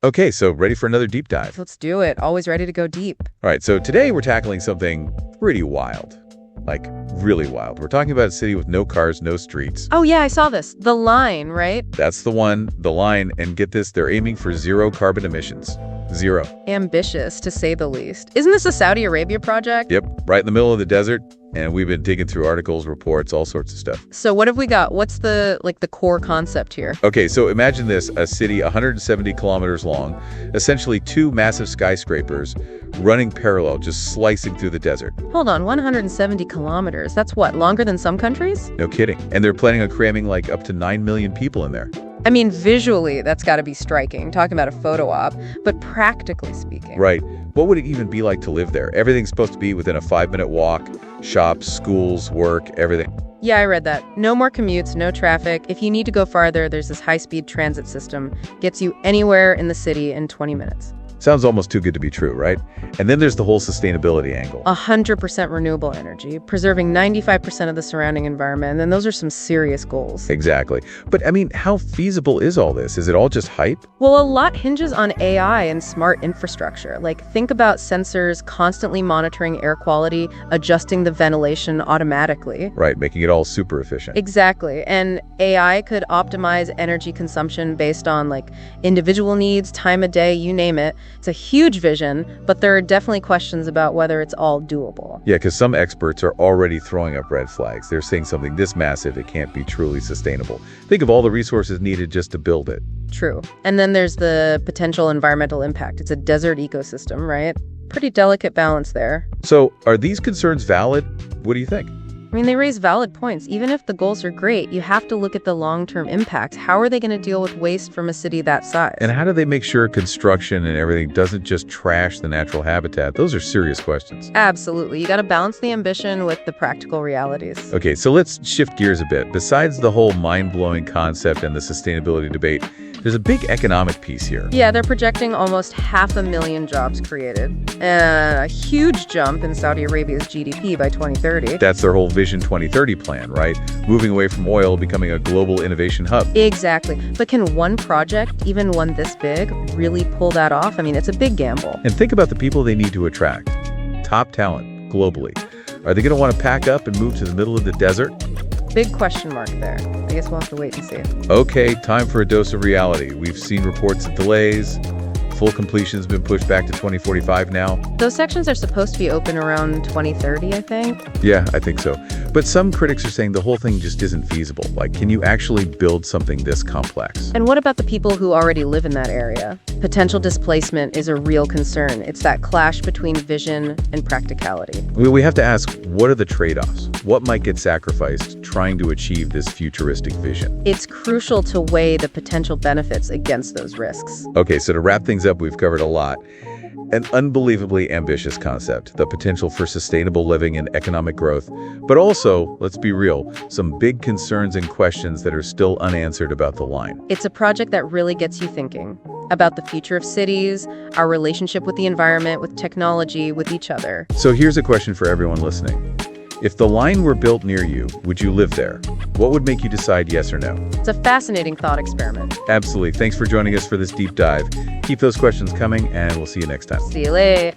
Okay, so ready for another deep dive. Let's do it. Always ready to go deep. All right, so today we're tackling something pretty wild. Like, really wild. We're talking about a city with no cars, no streets. Oh, yeah, I saw this. The Line, right? That's the one, the Line, and get this, they're aiming for zero carbon emissions. Zero. Ambitious, to say the least. Isn't this a Saudi Arabia project? Yep, right in the middle of the desert, and we've been digging through articles, reports, all sorts of stuff. So what have we got? What's the core concept here? Okay, so imagine this, a city 170 kilometers long, essentially two massive skyscrapers running parallel, just slicing through the desert. Hold on, 170 kilometers. That's what, longer than some countries? No kidding. And they're planning on cramming like up to 9 million people in there. I mean, visually, that's got to be striking, talking about a photo op, but practically speaking. Right. What would it even be like to live there? Everything's supposed to be within a 5-minute walk, shops, schools, work, everything. Yeah, I read that. No more commutes, no traffic. If you need to go farther, there's this high-speed transit system. Gets you anywhere in the city in 20 minutes. Sounds almost too good to be true, right? And then there's the whole sustainability angle. 100% renewable energy, preserving 95% of the surrounding environment, and those are some serious goals. Exactly. But I mean, how feasible is all this? Is it all just hype? Well, a lot hinges on AI and smart infrastructure. Like, think about sensors constantly monitoring air quality, adjusting the ventilation automatically. Right, making it all super efficient. Exactly. And AI could optimize energy consumption based on individual needs, time of day, you name it. It's a huge vision, but there are definitely questions about whether it's all doable. Yeah, because some experts are already throwing up red flags. They're saying something this massive, it can't be truly sustainable. Think of all the resources needed just to build it. True. And then there's the potential environmental impact. It's a desert ecosystem, right? Pretty delicate balance there. So, are these concerns valid? What do you think? I mean, they raise valid points. Even if the goals are great, you have to look at the long-term impact. How are they going to deal with waste from a city that size? And how do they make sure construction and everything doesn't just trash the natural habitat? Those are serious questions. Absolutely. You got to balance the ambition with the practical realities. Okay, so let's shift gears a bit. Besides the whole mind-blowing concept and the sustainability debate, there's a big economic piece here. Yeah, they're projecting almost 500,000 jobs created, and a huge jump in Saudi Arabia's GDP by 2030. That's their whole Vision 2030 plan, right? Moving away from oil, becoming a global innovation hub. Exactly. But can one project, even one this big, really pull that off? I mean, it's a big gamble. And think about the people they need to attract. Top talent, globally. Are they going to want to pack up and move to the middle of the desert? Big question mark there. I guess we'll have to wait and see. Okay, time for a dose of reality. We've seen reports of delays. Full completion has been pushed back to 2045 now. Those sections are supposed to be open around 2030, I think. Yeah, I think so. But some critics are saying the whole thing just isn't feasible. Like, can you actually build something this complex? And what about the people who already live in that area? Potential displacement is a real concern. It's that clash between vision and practicality. We have to ask, what are the trade-offs? What might get sacrificed trying to achieve this futuristic vision? It's crucial to weigh the potential benefits against those risks. Okay, so to wrap things up, we've covered a lot. An unbelievably ambitious concept, the potential for sustainable living and economic growth, but also, let's be real, some big concerns and questions that are still unanswered about the Line. It's a project that really gets you thinking about the future of cities, our relationship with the environment, with technology, with each other. So here's a question for everyone listening. If the Line were built near you, would you live there? What would make you decide yes or no? It's a fascinating thought experiment. Absolutely. Thanks for joining us for this deep dive. Keep those questions coming, and we'll see you next time. See you later.